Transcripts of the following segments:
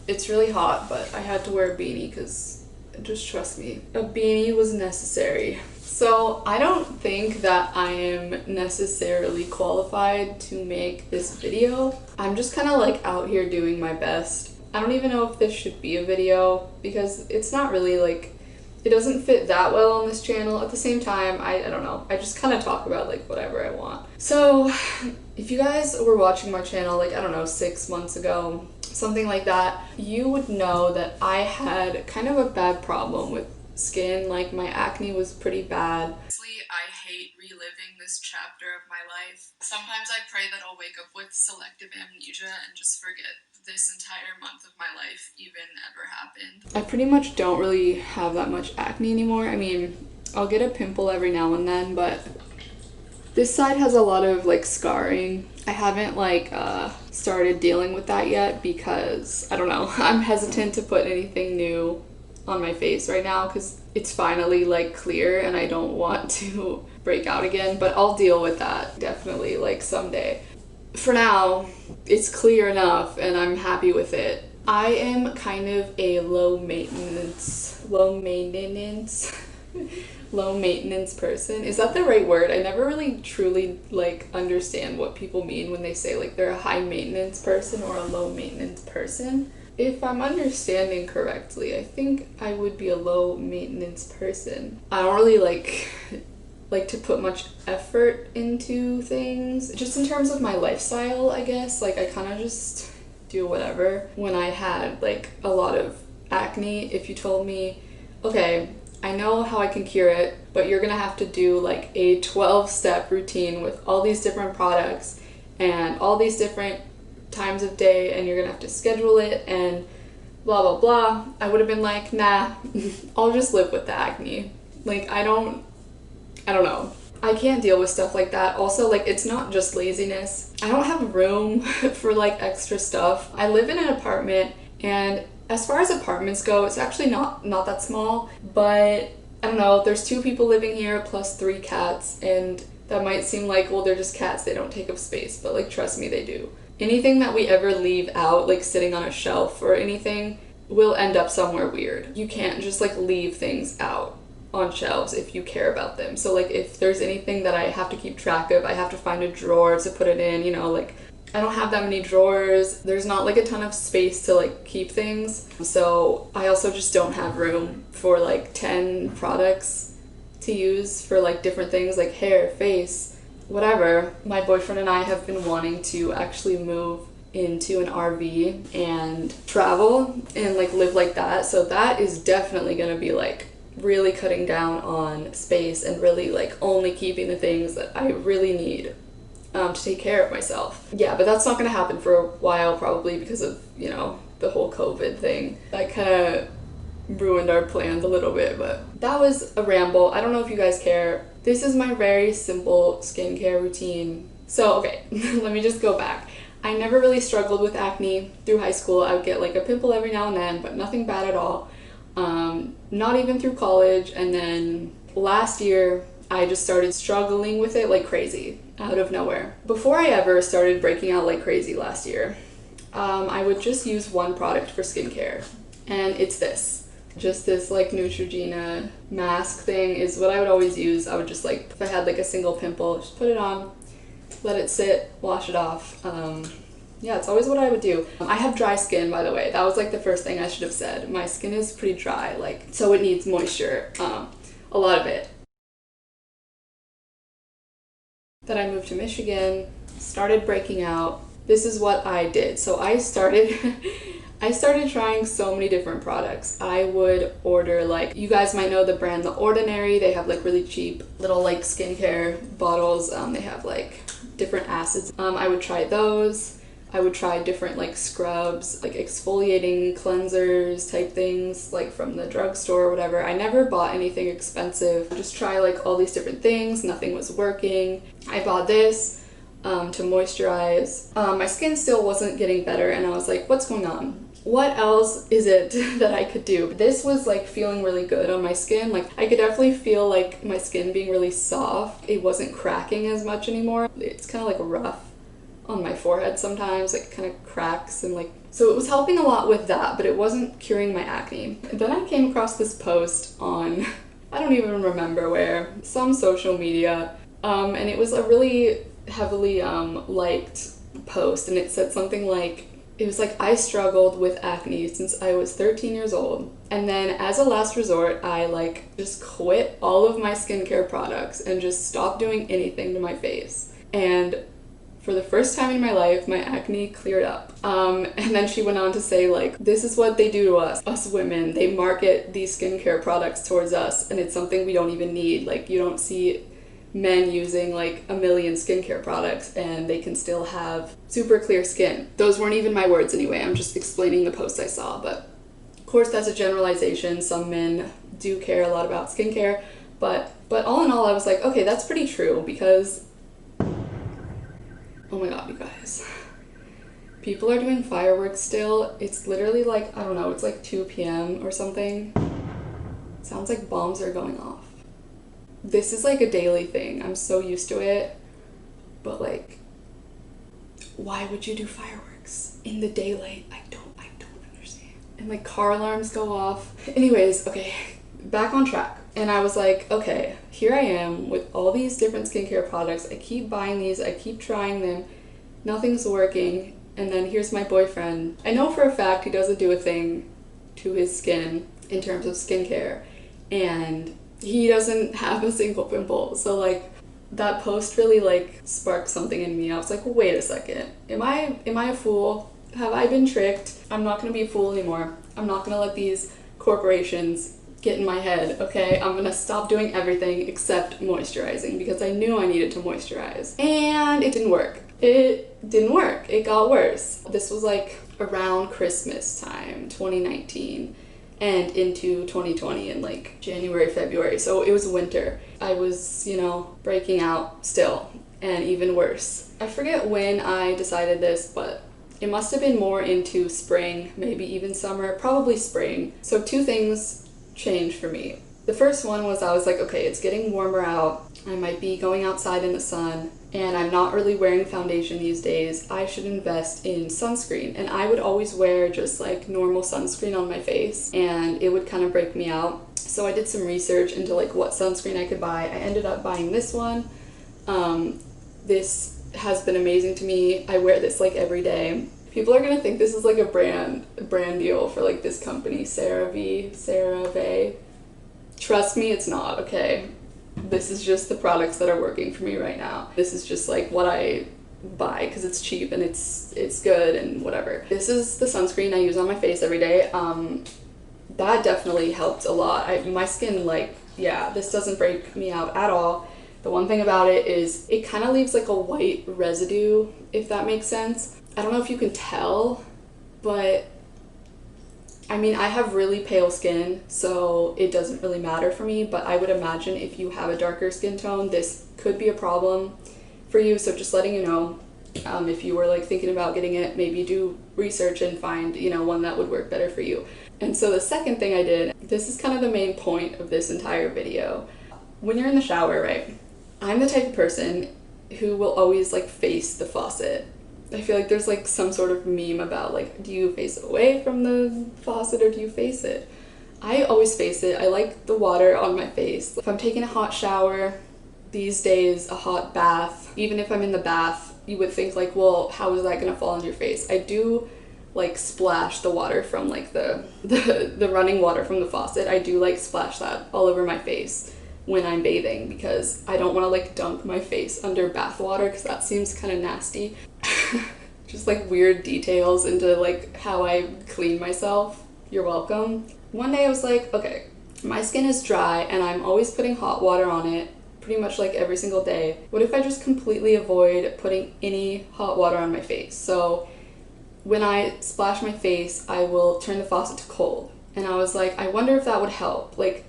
It's really hot, but I had to wear a beanie because just trust me, a beanie was necessary. So I don't think that I am necessarily qualified to make this video. I'm just kind of like out here doing my best. I don't even know if this should be a video because it's not really like, it doesn't fit that well on this channel. At the same time, I don't know. I just kind of talk about like whatever I want. So if you guys were watching my channel like, I don't know, 6 months ago, something like that, you would know that I had kind of a bad problem with skin. Like my acne was pretty bad. Honestly, I hate reliving this chapter of my life. Sometimes I pray that I'll wake up with selective amnesia and just forget this entire month of my life even ever happened. I pretty much don't really have that much acne anymore. I mean, I'll get a pimple every now and then, but this side has a lot of like scarring. I haven't like started dealing with that yet because I don't know. I'm hesitant to put anything new on my face right now because it's finally like clear and I don't want to break out again, but I'll deal with that definitely like someday. For now, it's clear enough and I'm happy with it. I am kind of a low maintenance person. Is that the right word? I never really truly like understand what people mean when they say like they're a high maintenance person or a low maintenance person. If I'm understanding correctly, I think I would be a low maintenance person. I don't really like to put much effort into things. Just in terms of my lifestyle, I guess. Like I kind of just do whatever. When I had like a lot of acne, if you told me, okay, I know how I can cure it, but you're gonna have to do like a 12-step routine with all these different products and all these different times of day, and you're gonna have to schedule it and blah blah blah, I would have been like, nah, I'll just live with the acne. Like I don't know. I can't deal with stuff like that. Also, like, it's not just laziness. I don't have room for like extra stuff. I live in an apartment, and as far as apartments go, it's actually not that small, but I don't know, there's 2 people living here plus 3 cats, and that might seem like, well, they're just cats, they don't take up space, but like trust me, they do. Anything that we ever leave out, like sitting on a shelf or anything, will end up somewhere weird. You can't just like leave things out on shelves if you care about them. So like if there's anything that I have to keep track of, I have to find a drawer to put it in, you know, like I don't have that many drawers. There's not like a ton of space to like keep things. So I also just don't have room for like 10 products to use for like different things like hair, face, whatever. My boyfriend and I have been wanting to actually move into an RV and travel and like live like that. So that is definitely gonna be like really cutting down on space and really like only keeping the things that I really need to take care of myself. Yeah, but that's not gonna happen for a while probably because of, you know, the whole COVID thing. That kind of ruined our plans a little bit, but that was a ramble. I don't know if you guys care. This is my very simple skincare routine. So, okay, let me just go back. I never really struggled with acne through high school. I would get like a pimple every now and then, but nothing bad at all. Not even through college, and then last year I just started struggling with it like crazy out of nowhere. Before I ever started breaking out like crazy last year, I would just use one product for skincare, and it's this. Just this like Neutrogena mask thing is what I would always use. I would just like, if I had like a single pimple, just put it on, let it sit, wash it off. Yeah, it's always what I would do. I have dry skin, by the way. That was like the first thing I should have said. My skin is pretty dry, like, so it needs moisture, a lot of it. Then I moved to Michigan, started breaking out. This is what I did. So I started trying so many different products. I would order like, you guys might know the brand The Ordinary. They have like really cheap little like skincare bottles. They have like different acids. I would try those. I would try different like scrubs, like exfoliating cleansers type things, like from the drugstore or whatever. I never bought anything expensive. Just try like all these different things. Nothing was working. I bought this to moisturize. My skin still wasn't getting better, and I was like, what's going on? What else is it that I could do? This was like feeling really good on my skin. Like I could definitely feel like my skin being really soft. It wasn't cracking as much anymore. It's kind of like rough on my forehead sometimes, like kind of cracks and like, so it was helping a lot with that, but it wasn't curing my acne. And then I came across this post on, I don't even remember where, some social media, and it was a really heavily liked post, and it said something like, it was like, I struggled with acne since I was 13 years old. And then as a last resort, I like just quit all of my skincare products and just stopped doing anything to my face. And for the first time in my life, my acne cleared up. And then she went on to say, like, this is what they do to us women. They market these skincare products towards us, and it's something we don't even need. Like, you don't see men using like a million skincare products and they can still have super clear skin. Those weren't even my words anyway, I'm just explaining the post I saw, but of course that's a generalization. Some men do care a lot about skincare, but all in all I was like, okay, that's pretty true, because oh my god, you guys, people are doing fireworks still. It's literally like, I don't know, it's like 2 p.m. or something. It sounds like bombs are going off. This is like a daily thing. I'm so used to it. But like, why would you do fireworks in the daylight? I don't understand. And like car alarms go off. Anyways, okay, back on track. And I was like, okay, here I am with all these different skincare products. I keep buying these, I keep trying them. Nothing's working. And then here's my boyfriend. I know for a fact he doesn't do a thing to his skin in terms of skincare. And he doesn't have a single pimple. So like that post really like sparked something in me. I was like, wait a second, am I a fool? Have I been tricked? I'm not gonna be a fool anymore. I'm not gonna let these corporations get in my head, okay? I'm gonna stop doing everything except moisturizing, because I knew I needed to moisturize. And it didn't work. It didn't work. It got worse. This was like around Christmas time, 2019. And into 2020 in like January, February. So it was winter. I was, you know, breaking out still, and even worse. I forget when I decided this, but it must have been more into spring, maybe even summer, probably spring. So 2 things changed for me. The first one was I was like, okay, it's getting warmer out. I might be going outside in the sun, and I'm not really wearing foundation these days. I should invest in sunscreen. And I would always wear just like normal sunscreen on my face, and it would kind of break me out. So I did some research into like what sunscreen I could buy. I ended up buying this one. This has been amazing to me. I wear this like every day. People are gonna think this is like a brand deal for like this company, CeraVe. Trust me, it's not, okay? This is just the products that are working for me right now. This is just like what I buy because it's cheap and it's good and whatever. This is the sunscreen I use on my face every day. That definitely helped a lot. My skin, like, yeah, this doesn't break me out at all. The one thing about it is it kind of leaves like a white residue, if that makes sense. I don't know if you can tell, but I mean, I have really pale skin, so it doesn't really matter for me, but I would imagine if you have a darker skin tone, this could be a problem for you. So just letting you know, if you were like thinking about getting it, maybe do research and find, you know, one that would work better for you. And so the second thing I did, this is kind of the main point of this entire video. When you're in the shower, right? I'm the type of person who will always like face the faucet. I feel like there's like some sort of meme about like, do you face away from the faucet or do you face it? I always face it. I like the water on my face. If I'm taking a hot shower, these days a hot bath, even if I'm in the bath, you would think like, well, how is that gonna fall on your face? I do like splash the water from like the running water from the faucet. I do like splash that all over my face when I'm bathing because I don't want to like dunk my face under bath water because that seems kind of nasty. Just like weird details into like how I clean myself. You're welcome. One day I was like, okay, my skin is dry and I'm always putting hot water on it pretty much like every single day. What if I just completely avoid putting any hot water on my face? So when I splash my face, I will turn the faucet to cold. And I was like, I wonder if that would help. Like,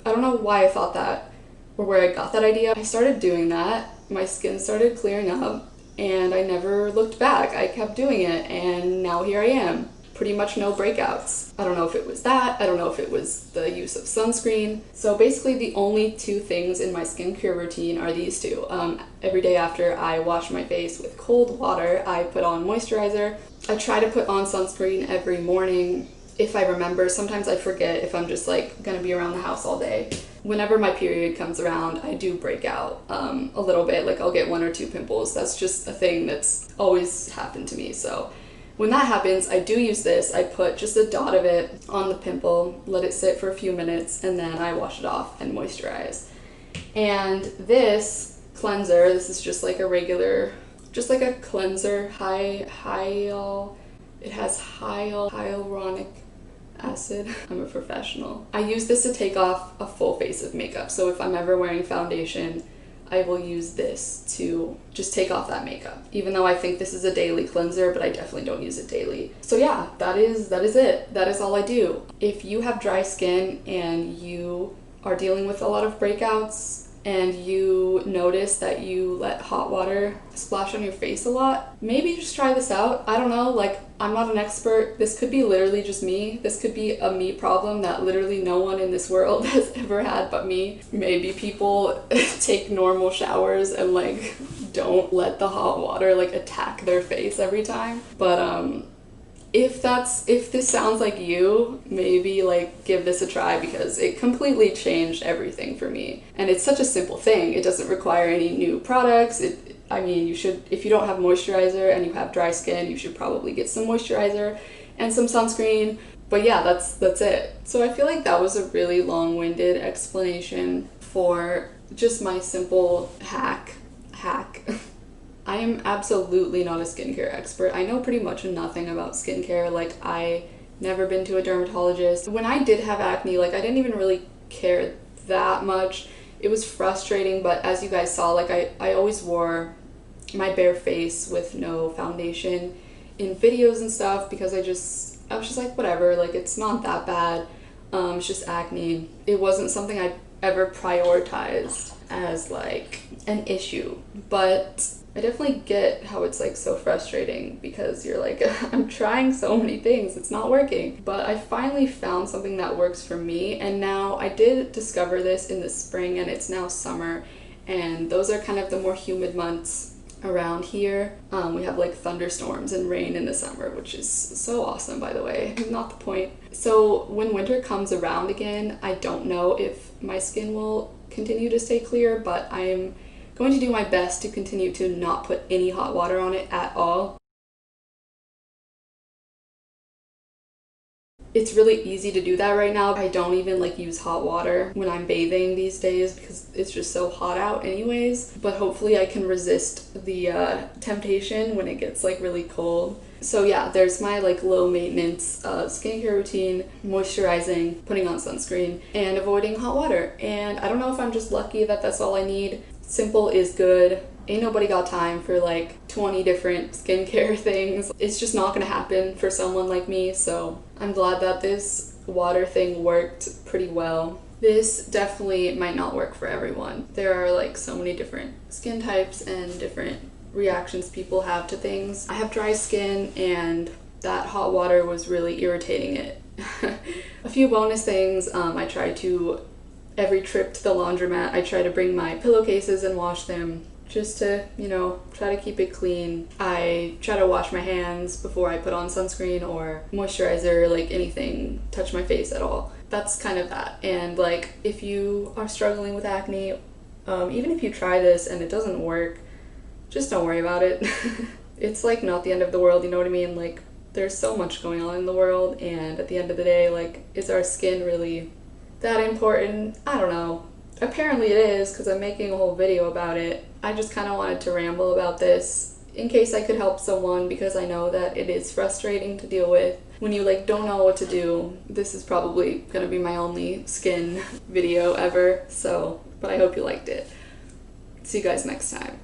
I don't know why I thought that or where I got that idea. I started doing that. My skin started clearing up and I never looked back. I kept doing it and now here I am. pretty much no breakouts. I don't know if it was that, I don't know if it was the use of sunscreen. So basically the only two things in my skincare routine are these two. Every day after I wash my face with cold water, I put on moisturizer. I try to put on sunscreen every morning if I remember. Sometimes I forget if I'm just like gonna be around the house all day. Whenever my period comes around, I do break out a little bit. Like I'll get 1 or 2 pimples. That's just a thing that's always happened to me. So when that happens, I do use this. I put just a dot of it on the pimple, let it sit for a few minutes, and then I wash it off and moisturize. And this cleanser, this is just like a regular, just like a cleanser, it has hyaluronic acid. I'm a professional. I use this to take off a full face of makeup. So if I'm ever wearing foundation, I will use this to just take off that makeup. Even though I think this is a daily cleanser, but I definitely don't use it daily. So yeah, that is it. That is all I do. If you have dry skin and you are dealing with a lot of breakouts and you notice that you let hot water splash on your face a lot, maybe just try this out. I don't know, like, I'm not an expert. This could be literally just me. This could be a me problem that literally no one in this world has ever had but me. Maybe people take normal showers and like don't let the hot water like attack their face every time. But if this sounds like you, maybe like give this a try, because it completely changed everything for me. And it's such a simple thing. It doesn't require any new products. I mean, you should, if you don't have moisturizer and you have dry skin, you should probably get some moisturizer and some sunscreen. But yeah, that's it. So I feel like that was a really long-winded explanation for just my simple hack. I am absolutely not a skincare expert. I know pretty much nothing about skincare. Like, I never been to a dermatologist. When I did have acne, like, I didn't even really care that much. It was frustrating, but as you guys saw, like, I always wore my bare face with no foundation in videos and stuff, because I was just like, whatever, like, it's not that bad. It's just acne. It wasn't something I ever prioritized as like an issue, but I definitely get how it's like so frustrating, because you're like, I'm trying so many things, it's not working. But I finally found something that works for me, and now I did discover this in the spring, and it's now summer, and those are kind of the more humid months around here. We have like thunderstorms and rain in the summer, which is so awesome, by the way. Not the point. So when winter comes around again, I don't know if my skin will continue to stay clear, but I'm going to do my best to continue to not put any hot water on it at all. It's really easy to do that right now. I don't even like use hot water when I'm bathing these days, because it's just so hot out anyways. But hopefully I can resist the temptation when it gets like really cold. So yeah, there's my like low maintenance skincare routine: moisturizing, putting on sunscreen, and avoiding hot water. And I don't know if I'm just lucky that that's all I need. Simple is good. Ain't nobody got time for like 20 different skincare things. It's just not gonna happen for someone like me, so I'm glad that this water thing worked pretty well. This definitely might not work for everyone. There are like so many different skin types and different reactions people have to things. I have dry skin, and that hot water was really irritating it. A few bonus things: I try to, every trip to the laundromat, I try to bring my pillowcases and wash them, just to, you know, try to keep it clean. I try to wash my hands before I put on sunscreen or moisturizer, like anything, touch my face at all. That's kind of that. And like, if you are struggling with acne, even if you try this and it doesn't work, just don't worry about it. It's like not the end of the world, you know what I mean? Like, there's so much going on in the world, and at the end of the day, like, is our skin really that important? I don't know. Apparently it is, because I'm making a whole video about it. I just kind of wanted to ramble about this in case I could help someone, because I know that it is frustrating to deal with when you like don't know what to do. This is probably gonna be my only skin video ever, so, but I hope you liked it. See you guys next time.